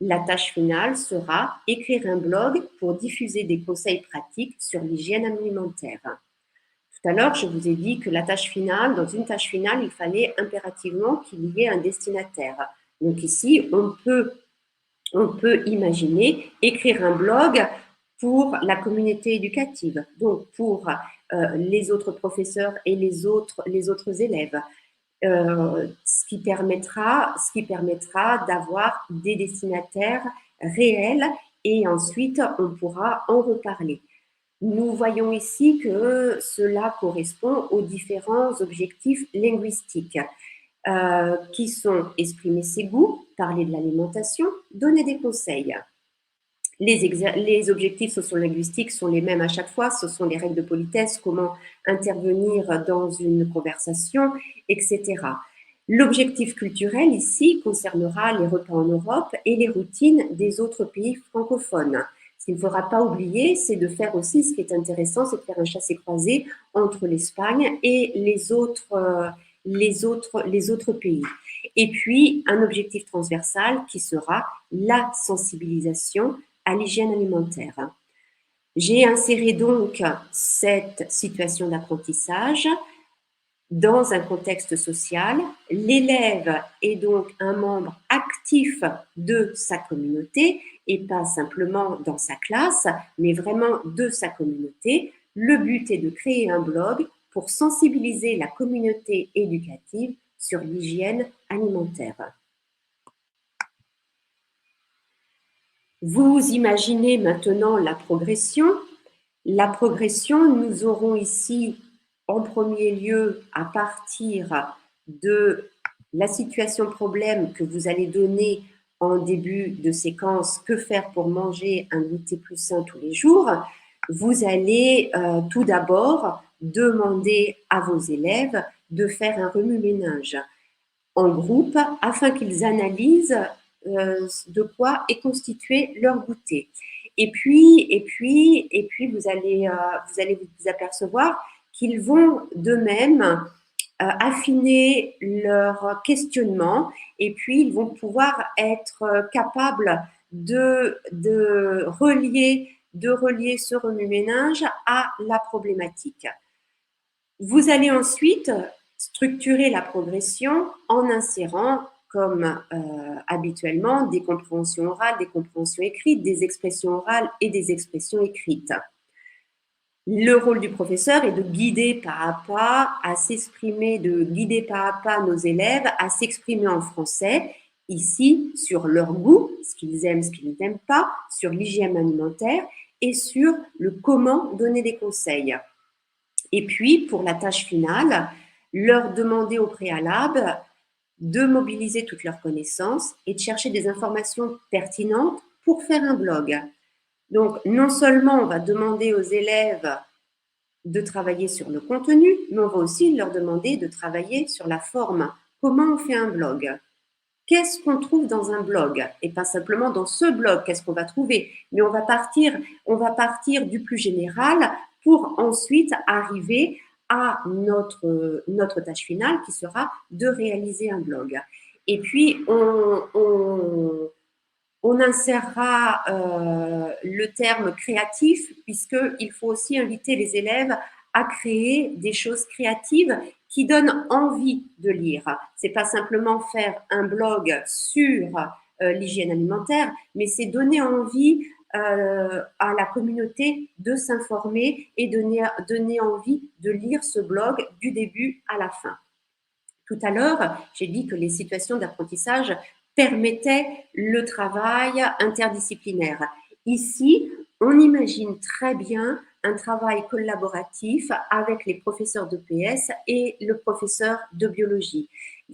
La tâche finale sera écrire un blog pour diffuser des conseils pratiques sur l'hygiène alimentaire. Tout à l'heure, je vous ai dit que dans une tâche finale, il fallait impérativement qu'il y ait un destinataire. Donc ici, on peut imaginer écrire un blog pour la communauté éducative, donc pour les autres professeurs et les autres élèves, ce qui permettra d'avoir des destinataires réels et ensuite on pourra en reparler. Nous voyons ici que cela correspond aux différents objectifs linguistiques qui sont exprimer ses goûts, parler de l'alimentation, donner des conseils. Les objectifs sociolinguistiques sont les mêmes à chaque fois, ce sont les règles de politesse, comment intervenir dans une conversation, etc. L'objectif culturel ici concernera les repas en Europe et les routines des autres pays francophones. Ce qu'il ne faudra pas oublier, c'est de faire aussi, ce qui est intéressant, c'est de faire un chassé-croisé entre l'Espagne et les autres pays. Et puis, un objectif transversal qui sera la sensibilisation à l'hygiène alimentaire. J'ai inséré donc cette situation d'apprentissage dans un contexte social. L'élève est donc un membre actif de sa communauté et pas simplement dans sa classe, mais vraiment de sa communauté. Le but est de créer un blog pour sensibiliser la communauté éducative sur l'hygiène alimentaire. Vous imaginez maintenant la progression. La progression, nous aurons ici en premier lieu à partir de la situation problème que vous allez donner en début de séquence, que faire pour manger un goûter plus sain tous les jours. Vous allez tout d'abord demander à vos élèves de faire un remue-ménage en groupe afin qu'ils analysent de quoi est constitué leur goûter. Et puis vous allez vous apercevoir qu'ils vont d'eux-mêmes affiner leur questionnement et puis ils vont pouvoir être capables de relier ce remue-ménage à la problématique. Vous allez ensuite structurer la progression en insérant, comme habituellement, des compréhensions orales, des compréhensions écrites, des expressions orales et des expressions écrites. Le rôle du professeur est de guider pas à pas à s'exprimer, de guider pas à pas nos élèves à s'exprimer en français, ici sur leur goût, ce qu'ils aiment, ce qu'ils n'aiment pas, sur l'hygiène alimentaire et sur le comment donner des conseils. Et puis, pour la tâche finale, leur demander au préalable de mobiliser toutes leurs connaissances et de chercher des informations pertinentes pour faire un blog. Donc, non seulement on va demander aux élèves de travailler sur le contenu, mais on va aussi leur demander de travailler sur la forme. Comment on fait un blog? Qu'est-ce qu'on trouve dans un blog? Et pas simplement dans ce blog, qu'est-ce qu'on va trouver? Mais on va partir du plus général pour ensuite arriver à notre tâche finale qui sera de réaliser un blog. Et puis, on insérera le terme créatif puisqu'il faut aussi inviter les élèves à créer des choses créatives qui donnent envie de lire. C'est pas simplement faire un blog sur l'hygiène alimentaire, mais c'est donner envie à la communauté de s'informer et donner envie de lire ce blog du début à la fin. Tout à l'heure, j'ai dit que les situations d'apprentissage permettaient le travail interdisciplinaire. Ici, on imagine très bien un travail collaboratif avec les professeurs de PS et le professeur de biologie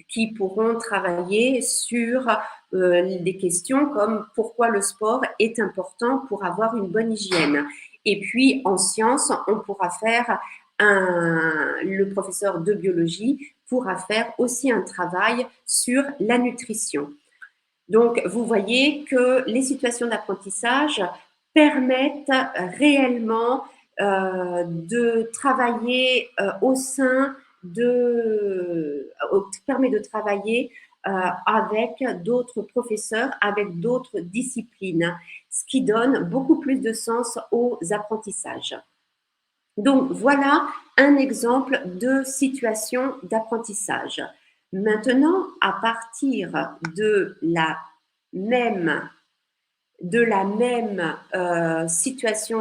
qui pourront travailler sur des questions comme pourquoi le sport est important pour avoir une bonne hygiène. Et puis, en sciences, on pourra faire le professeur de biologie pourra faire aussi un travail sur la nutrition. Donc, vous voyez que les situations d'apprentissage permettent réellement de travailler permet de travailler avec d'autres professeurs, avec d'autres disciplines, ce qui donne beaucoup plus de sens aux apprentissages. Donc, voilà un exemple de situation d'apprentissage. Maintenant, à partir de la même situation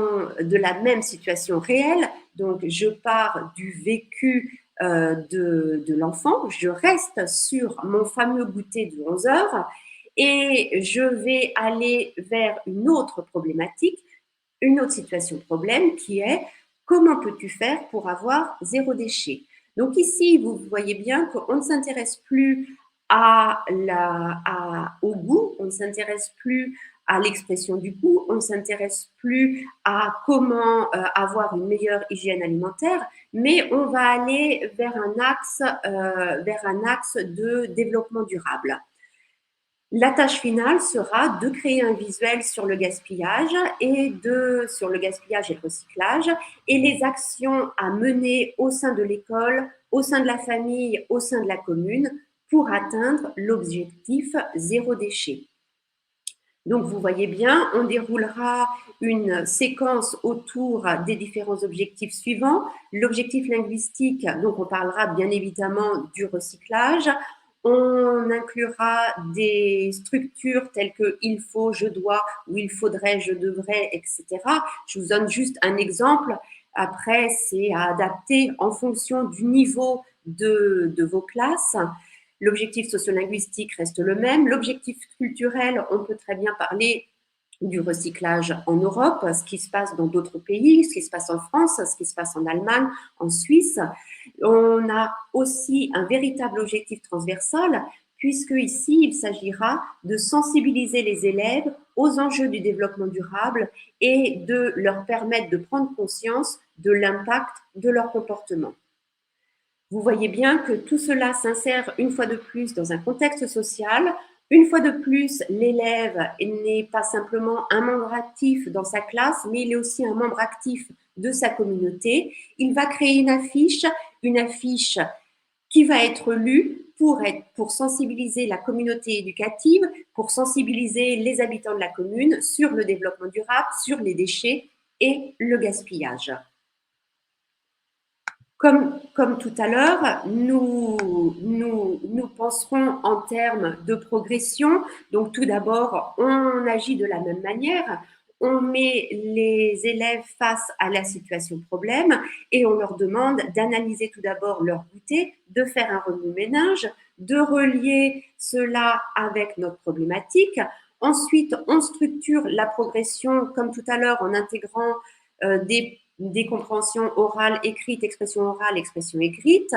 réelle, donc je pars du vécu de l'enfant, je reste sur mon fameux goûter de 11 heures et je vais aller vers une autre problématique, une autre situation problème qui est comment peux-tu faire pour avoir zéro déchet? Donc ici, vous voyez bien qu'on ne s'intéresse plus au goût, on ne s'intéresse plus à l'expression du goût, on ne s'intéresse plus à comment avoir une meilleure hygiène alimentaire, mais on va aller vers un axe de développement durable. La tâche finale sera de créer un visuel sur le gaspillage sur le gaspillage et le recyclage et les actions à mener au sein de l'école, au sein de la famille, au sein de la commune pour atteindre l'objectif zéro déchet. Donc, vous voyez bien, on déroulera une séquence autour des différents objectifs suivants. L'objectif linguistique, donc on parlera bien évidemment du recyclage. On inclura des structures telles que il faut, je dois, ou il faudrait, je devrais, etc. Je vous donne juste un exemple. Après, c'est à adapter en fonction du niveau de vos classes. L'objectif sociolinguistique reste le même. L'objectif culturel, on peut très bien parler du recyclage en Europe, ce qui se passe dans d'autres pays, ce qui se passe en France, ce qui se passe en Allemagne, en Suisse. On a aussi un véritable objectif transversal, puisque ici, il s'agira de sensibiliser les élèves aux enjeux du développement durable et de leur permettre de prendre conscience de l'impact de leur comportement. Vous voyez bien que tout cela s'insère une fois de plus dans un contexte social. Une fois de plus, l'élève n'est pas simplement un membre actif dans sa classe, mais il est aussi un membre actif de sa communauté. Il va créer une affiche qui va être lue pour sensibiliser la communauté éducative, pour sensibiliser les habitants de la commune sur le développement durable, sur les déchets et le gaspillage. Comme tout à l'heure, nous penserons en termes de progression. Donc, tout d'abord, on agit de la même manière. On met les élèves face à la situation problème et on leur demande d'analyser tout d'abord leur goûter, de faire un remue-ménage, de relier cela avec notre problématique. Ensuite, on structure la progression, comme tout à l'heure, en intégrant des compréhensions orales, écrites, expression orale, expression écrite.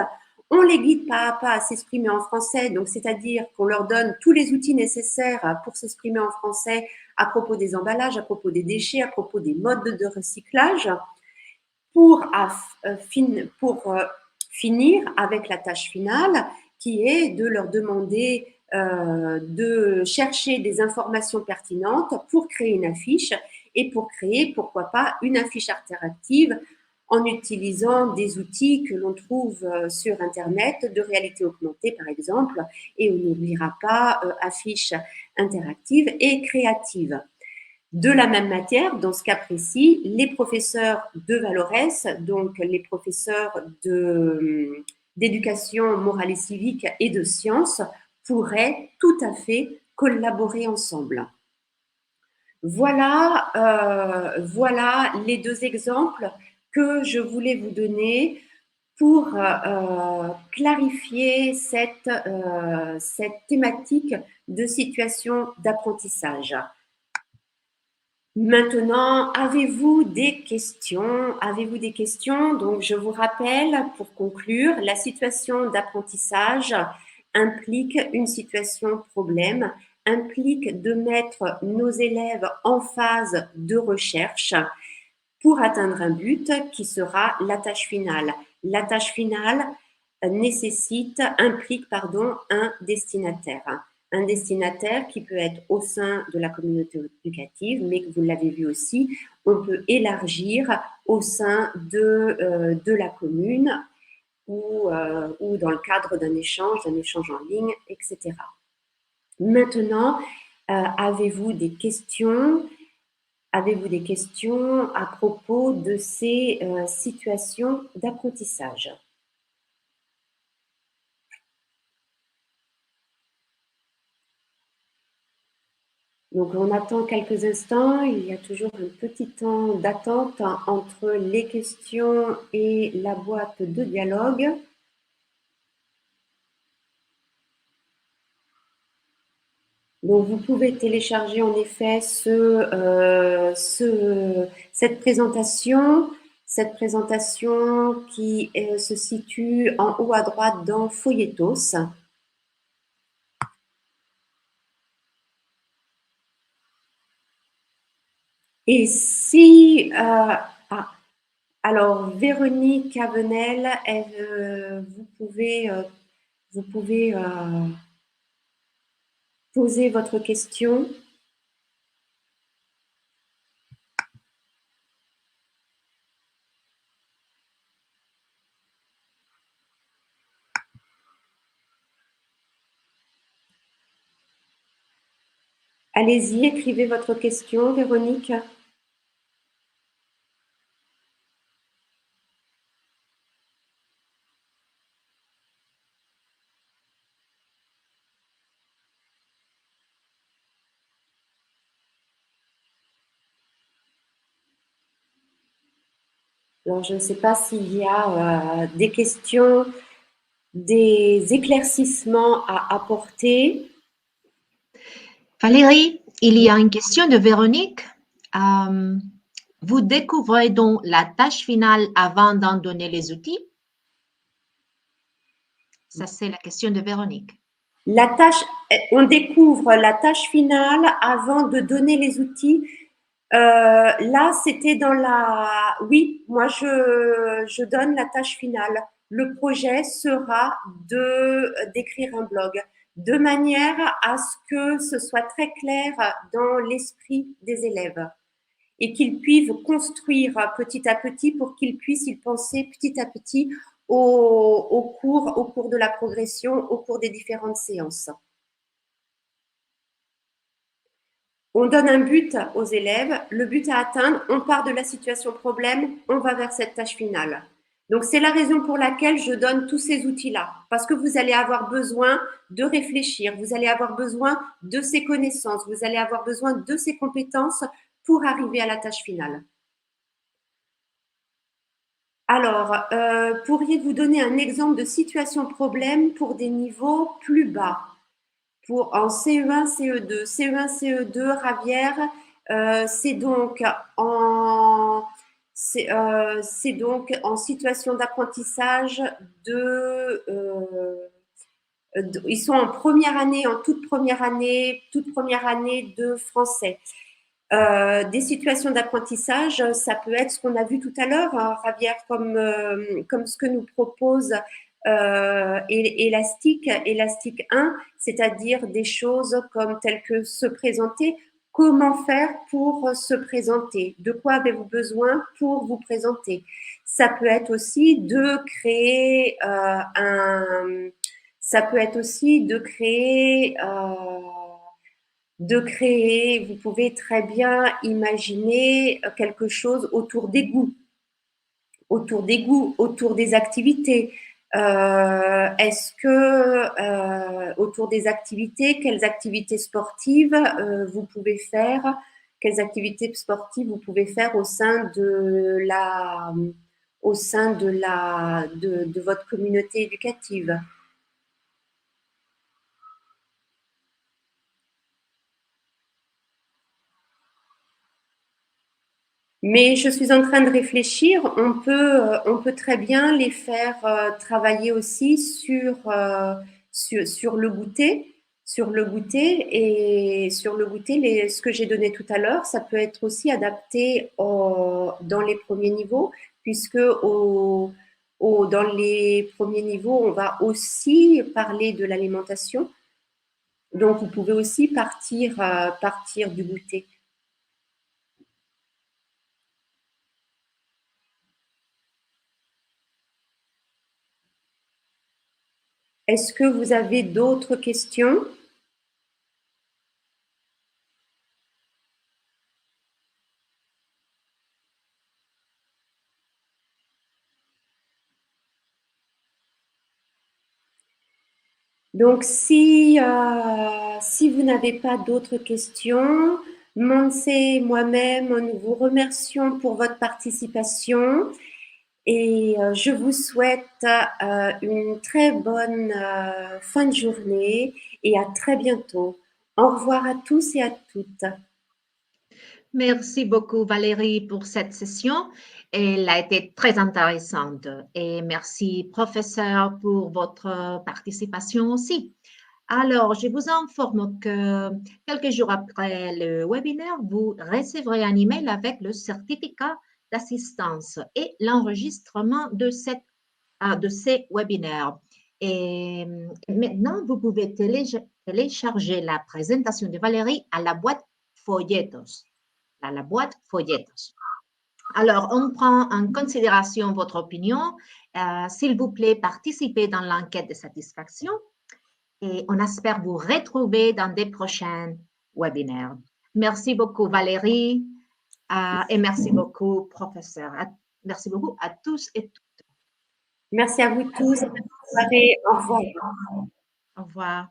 On les guide pas à pas à s'exprimer en français, donc c'est-à-dire qu'on leur donne tous les outils nécessaires pour s'exprimer en français à propos des emballages, à propos des déchets, à propos des modes de recyclage, pour finir avec la tâche finale qui est de leur demander de chercher des informations pertinentes pour créer une affiche et pour créer, pourquoi pas, une affiche interactive en utilisant des outils que l'on trouve sur Internet, de réalité augmentée par exemple, et on n'oubliera pas affiche interactive et créative. De la même matière, dans ce cas précis, les professeurs de Valores, donc les professeurs d'éducation morale et civique et de sciences, pourraient tout à fait collaborer ensemble. Voilà les deux exemples que je voulais vous donner pour clarifier cette thématique de situation d'apprentissage. Maintenant, avez-vous des questions? Avez-vous des questions? Donc, je vous rappelle, pour conclure, la situation d'apprentissage implique une situation problème, implique de mettre nos élèves en phase de recherche pour atteindre un but qui sera la tâche finale. La tâche finale implique un destinataire. Un destinataire qui peut être au sein de la communauté éducative, mais que vous l'avez vu aussi, on peut élargir au sein de la commune ou dans le cadre d'un échange en ligne, etc. Maintenant, avez-vous des questions? Avez-vous des questions à propos de ces situations d'apprentissage? Donc, on attend quelques instants. Il y a toujours un petit temps d'attente entre les questions et la boîte de dialogue. Donc, vous pouvez télécharger en effet cette présentation qui se situe en haut à droite dans Folietos. Et si, alors Véronique Avenel, vous pouvez poser votre question. Allez-y, écrivez votre question, Véronique. Alors, je ne sais pas s'il y a des questions, des éclaircissements à apporter. Valérie, il y a une question de Véronique. Vous découvrez donc la tâche finale avant d'en donner les outils? Ça, c'est la question de Véronique. La tâche, on découvre la tâche finale avant de donner les outils. Là, c'était dans la… Oui, moi, je donne la tâche finale. Le projet sera d'écrire un blog de manière à ce que ce soit très clair dans l'esprit des élèves et qu'ils puissent construire petit à petit pour qu'ils puissent y penser petit à petit au cours de la progression, au cours des différentes séances. On donne un but aux élèves, le but à atteindre, on part de la situation problème, on va vers cette tâche finale. Donc c'est la raison pour laquelle je donne tous ces outils-là, parce que vous allez avoir besoin de réfléchir, vous allez avoir besoin de ces connaissances, vous allez avoir besoin de ces compétences pour arriver à la tâche finale. Alors, pourriez-vous donner un exemple de situation problème pour des niveaux plus bas? En CE1, CE2. CE1, CE2, Ravière, c'est donc en situation d'apprentissage ils sont en première année, en toute première année de français. Des situations d'apprentissage, ça peut être ce qu'on a vu tout à l'heure, hein, Ravière, comme ce que nous propose Élastique 1, c'est-à-dire des choses comme telles que se présenter. Comment faire pour se présenter? De quoi avez-vous besoin pour vous présenter? Ça peut être aussi de créer ça peut être aussi vous pouvez très bien imaginer quelque chose autour des goûts, autour des activités. Autour des activités, quelles activités sportives vous pouvez faire? Quelles activités sportives vous pouvez faire au sein de votre communauté éducative? Mais je suis en train de réfléchir, on peut très bien les faire travailler aussi sur le goûter, ce que j'ai donné tout à l'heure, ça peut être aussi adapté dans les premiers niveaux, puisque dans les premiers niveaux, on va aussi parler de l'alimentation. Donc, vous pouvez aussi partir du goûter. Est-ce que vous avez d'autres questions? Donc, si vous n'avez pas d'autres questions, Monse et moi-même, nous vous remercions pour votre participation et je vous souhaite une très bonne fin de journée et à très bientôt. Au revoir à tous et à toutes. Merci beaucoup, Valérie, pour cette session. Elle a été très intéressante. Et merci, professeur, pour votre participation aussi. Alors, je vous informe que quelques jours après le webinaire, vous recevrez un email avec le certificat d'assistance et l'enregistrement de ces webinaires. Et maintenant, vous pouvez télécharger la présentation de Valérie à la boîte Folletos. À la boîte Folletos. Alors, on prend en considération votre opinion. S'il vous plaît, participez dans l'enquête de satisfaction et on espère vous retrouver dans des prochains webinaires. Merci beaucoup, Valérie, et merci beaucoup, professeur. Merci beaucoup à tous et toutes. Merci à vous tous. Bonne soirée. Au revoir. Au revoir.